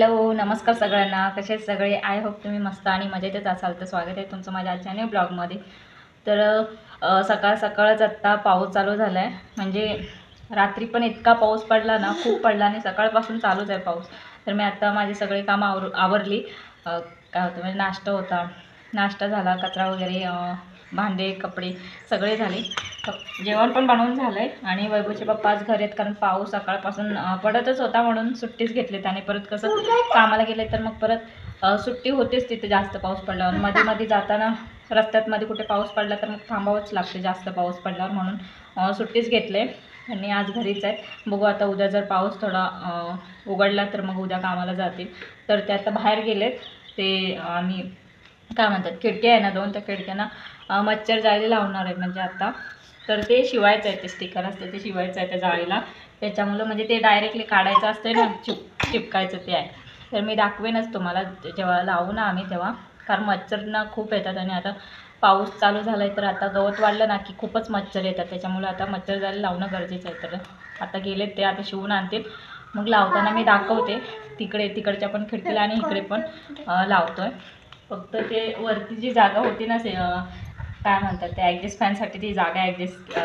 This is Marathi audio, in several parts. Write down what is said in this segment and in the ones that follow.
हॅलो नमस्कार सगळ्यांना, कसे सगळे? आय होप तुम्ही मस्त आणि मजेतच असाल. तर स्वागत आहे तुमचं माझ्या आजच्या न्यू ब्लॉगमध्ये. तर सकाळ सकाळच आत्ता पाऊस चालू झाला आहे. म्हणजे रात्री पण इतका पाऊस पडला ना, खूप पडला आणि सकाळपासून चालूच आहे पाऊस. तर मी आत्ता माझी सगळी कामं आवरली. काय होतं म्हणजे नाश्ता झाला, कचरा वगैरे, भांडे कपडे सगळे झाले. जेवण पण बनवून झालं आहे आणि वैभवचे पप्पा आज घरी आहेत, कारण पाऊस सकाळपासून पडतच होता म्हणून सुट्टीच घेतलीत. आणि परत कसं कामाला गेले तर मग परत सुट्टी होतेच तिथे जास्त पाऊस पडल्यावर. मध्ये मध्ये जाताना रस्त्यात मध्ये कुठे पाऊस पडला तर मग थांबावंच लागते जास्त पाऊस पडल्यावर, म्हणून सुट्टीच घेतले आणि आज घरीच आहेत. बघू आता उद्या जर पाऊस थोडा उघडला तर मग उद्या कामाला जातील. तर ते आता बाहेर गेलेत. ते आम्ही काय म्हणतात खिडक्या आहे ना दोन, त्या खिडक्यांना मच्छर जाळी लावणार आहे म्हणजे आता. तर ते शिवायचं आहे, ते स्टिकर असते ते शिवायचं आहे त्या जाळीला. त्याच्यामुळं म्हणजे ते डायरेक्टली काढायचं असतं ना, चिपकायचं ते आहे. तर मी दाखवेनच तुम्हाला जेव्हा लावू ना आम्ही तेव्हा, कारण मच्छर ना खूप येतात. आणि आता पाऊस चालू झाला आहे तर आता गवत वाढलं ना की खूपच मच्छर येतात. त्याच्यामुळे आता मच्छर जाळी लावणं गरजेचं आहे. तर आता गेलेत ते, आता शिवून आणतील. मग लावताना मी दाखवते. तिकडच्या पण खिडकीला आणि इकडे पण लावतोय. फक्त ते वरती जी जागा होती ना, काय म्हणतात ते ॲडजस्ट फॅनसाठी, ती जागा ॲडजस्ट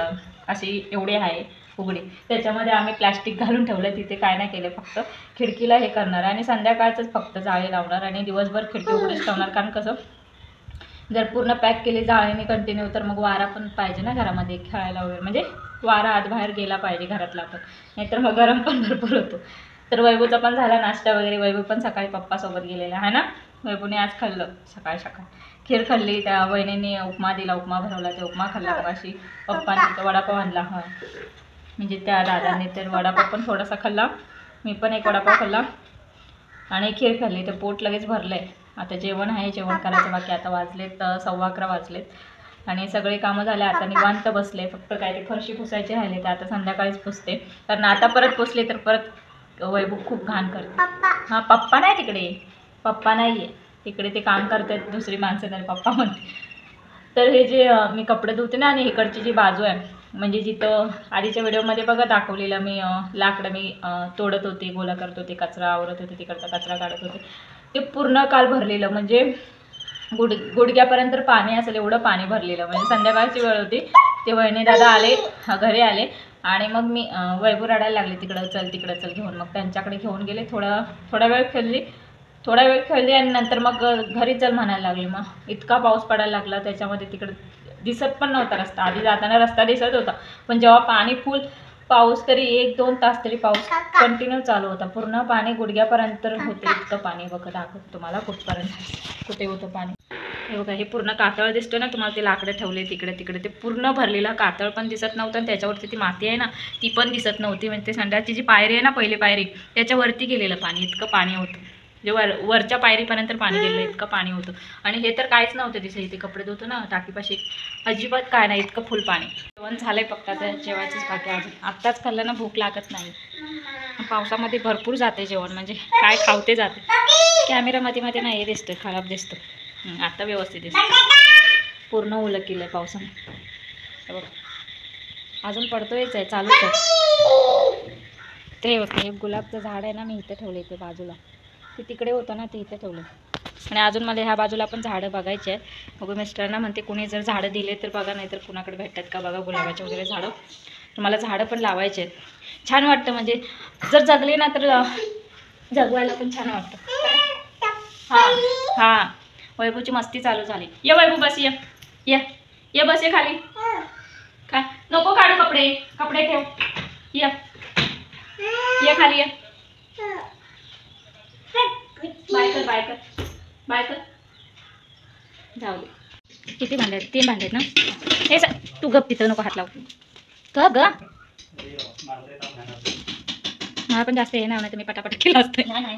अशी एवढी आहे उघडी, त्याच्यामध्ये आम्ही प्लॅस्टिक घालून ठेवलं. तिथे काय नाही केलं, फक्त खिडकीला हे करणार आणि संध्याकाळचंच फक्त जाळी लावणार आणि दिवसभर खिडकी उघडीच ठेवणार. कारण कसं जर पूर्ण पॅक केली जाळीने कंटिन्यू तर मग वारा पण पाहिजे ना घरामध्ये खेळायला वगैरे, म्हणजे वारा आत बाहेर गेला पाहिजे घरातला पण, नाहीतर मग गरम पण भरपूर होतो. तर वैभवचा पण झाला नाश्ता वगैरे. वैभव पण सकाळी पप्पासोबत गेलेला आहे ना. वैभवने आज खाल्लं सकाळ खीर खाल्ली. त्या वहिनीने उपमा दिला, उपमा भरवला, ते उपमा खाल्ला. अशी पप्पाने तर वडापाव आणला. म्हणजे त्या दादाने तर वडापाव पण थोडासा खाल्ला, मी पण एक वडापाव खाल्ला आणि खीर खाल्ली. तर पोट लगेच भरलं आहे. आता जेवण आहे, जेवण करायचं बाकी. आता वाजलेत 11:15 वाजलेत आणि सगळे कामं झाले. आता निवांत बसले. फक्त काय ते फरशी पुसायची राहिले, तर आता संध्याकाळीच पुसते. कारण आता परत पुसले तर परत वैभव खूप घाण करते. हां, पप्पा नाही तिकडे, पप्पा नाही आहे तिकडे, ते काम करतात दुसरी माणसं, नाही पप्पा म्हणते. तर हे जे मी कपडे धुते ना, आणि इकडची जी बाजू आहे, म्हणजे जिथं आधीच्या व्हिडिओमध्ये बघा दाखवलेलं मी लाकडं मी तोडत होते, गोळा करत होते, कचरा आवरत होते, तिकडचा कचरा काढत होते, ते पूर्ण काल भरलेलं. म्हणजे गुडघ्यापर्यंत पाणी असेल एवढं पाणी भरलेलं. म्हणजे संध्याकाळची वेळ होती, ते वहिनी दादा आले, घरी आले आणि मग मी वैभव रडायला लागले, तिकडं चल घेऊन. मग त्यांच्याकडे घेऊन गेले. थोडा वेळ खेळली आणि नंतर मग घरी चल म्हणायला लागले. मग इतका पाऊस पडायला लागला त्याच्यामध्ये, तिकडं दिसत पण नव्हता रस्ता. आधी जाताना रस्ता दिसत होता, पण जेव्हा पाणी फुल पाऊस, तरी 1-2 तास तरी पाऊस कंटिन्यू चालू होता. पूर्ण पाणी गुडघ्यापर्यंत होते. इतकं पाणी बघा, दाखवतो तुम्हाला कुठे होतं पाणी. हे बघा, हे पूर्ण कातळ दिसतो ना तुम्हाला, ते लाकडं ठेवले तिकडे ते पूर्ण भरलेला. कातळ पण दिसत नव्हतं आणि त्याच्यावरती ती माती आहे ना ती पण दिसत नव्हती. म्हणजे ते संध्याची जी पायरी आहे ना, पहिली पायरी, त्याच्यावरती गेलेलं पाणी, इतकं पाणी होतं. जे वरच्या पायरीपर्यंत पाणी गेलं, इतकं पाणी होतं. आणि हे तर काहीच नव्हतं दिसत. इथे कपडे धुतो ना टाकीपाशी, अजिबात काय नाही, इतकं फुल पाणी. जेवण झालंय, फक्त आता जेवायचंच बाकी. अजून आत्ताच खाल्लं ना, भूक लागत नाही. पावसामध्ये भरपूर जाते जेवण, म्हणजे काय खावते जाते. कॅमेरामध्ये नाही दिसतोय, खराब दिसतो. आता व्यवस्थित दिसतं. पूर्ण ओलं केलं आहे पावसाने. बघ अजून पडतोयच आहे, चालूच आहे. ते होतं एक गुलाबचं झाड आहे ना, मी इथं ठेवलं इथे बाजूला. ते तिकडे होतं ना, ते इथं ठेवलं. आणि अजून मला ह्या बाजूला पण झाडं बघायचे आहेत. बघू मिस्टरांना म्हणते कुणी जर झाडं दिले तर बघा, नाही तर कुणाकडे भेटतात का बघा गुलाबाचे वगैरे झाडं. तर मला झाडं पण लावायचे आहेत. छान वाटतं, म्हणजे जर जगले ना तर जगवायला पण छान वाटतं. हां वैभवची मस्ती चालू झाली. ये वैभव बस, ये बस, ये खाली. काय नको काढू, कपडे ठेव. ये खाली, ये. बाय कर. जाऊ दे. किती भांडे आहेत? 3 भांडे आहेत ना. हे तू गप, तिथं नको हात लावू. ग मला पण जास्त हे नाही तर मी पटापट केलं असतं. नाही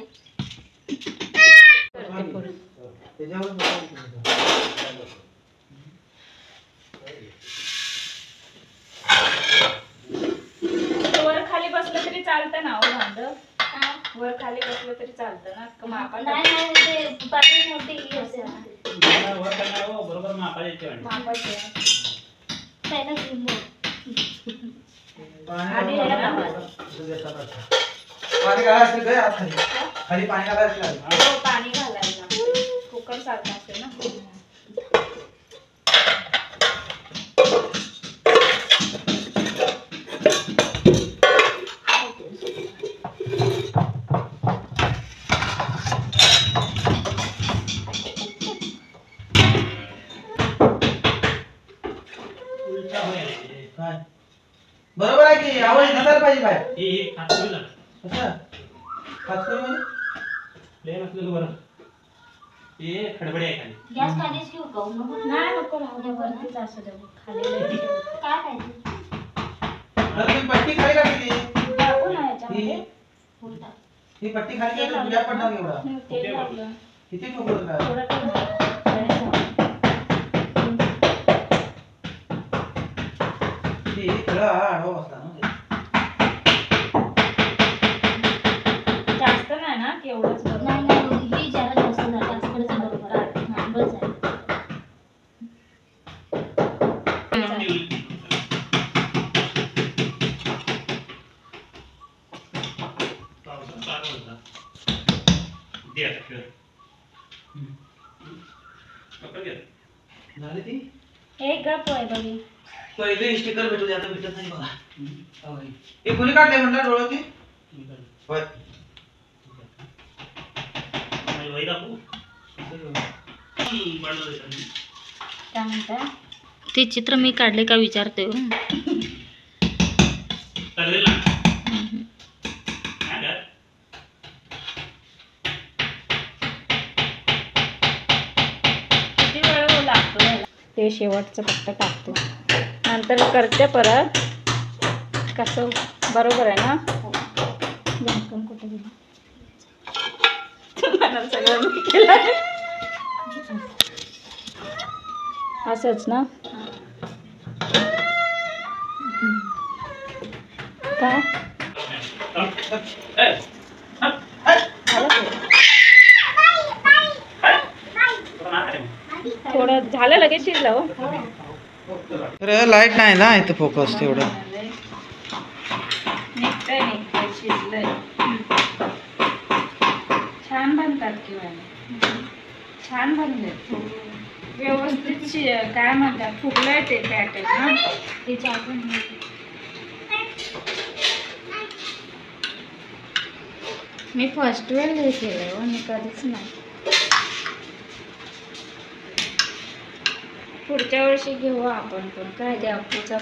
वर खाली बसलं तरी चालतं ना, भांड वर खाली बसलं तरी चालतं ना. आपण बरोबर मापायचे. पाणी घाला असेल काय आत खाली खाली पाणी घाला असेल हो, पाणी घालायचं कुकर सारखं असेल ना. काय बरोबर आहे की आवाज नसायला पाहिजे बाहेर कसं खास करू म्हणजे प्लेन असलेलं बरं ते खडबडे आहे खाली गॅस खालीच घेऊ का नाही नको राहू दे, वरतीच असू दे. खाली लय काय पाहिजे तर ती पट्टी खाली टाकली टाकू ना याच्यामध्ये. फुलटा ही पट्टी खाली केली तर उद्या पडणार एवढा तेल लावलं. किती ठोकलं काय थोडं ठेव. ती खरं आडवा बसला ना ते. जास्त नाही ना, एवढंच बरं. नाही नाही ही जरा जास्त झाली आजकडे बरोबर आहे बस आहे झाली ती एक गप आहे बघी. पहिले स्टिकर भेटू दे आता भेटत नाही बघा हे कोणी काढले म्हणलं डोळं ती होय काय म्हणताय? ते चित्र मी काढले का विचारते. किती वेळ लागतो याला? ते शेवटचं फक्त टाकते नंतर करते परत. कसं बरोबर आहे ना? झाकण कुठे गेलं? तुम्हाला सगळं मी केलं असंच ना. काय थोडं झालं लगेच शिजलं हो. लाईट नाही ना इथं फोकस तेवढं निघतंय शिजलंय. छान बनतात किंवा छान बनले व्यवस्थित. काय म्हणतात फुगलंय ते पॅटर्न ना. ते चाकून मी फर्स्ट वेळ हे केलं हो, मी कधीच नाही. पुढच्या वर्षी घेऊ आपण पण. काय ते अप्पूचा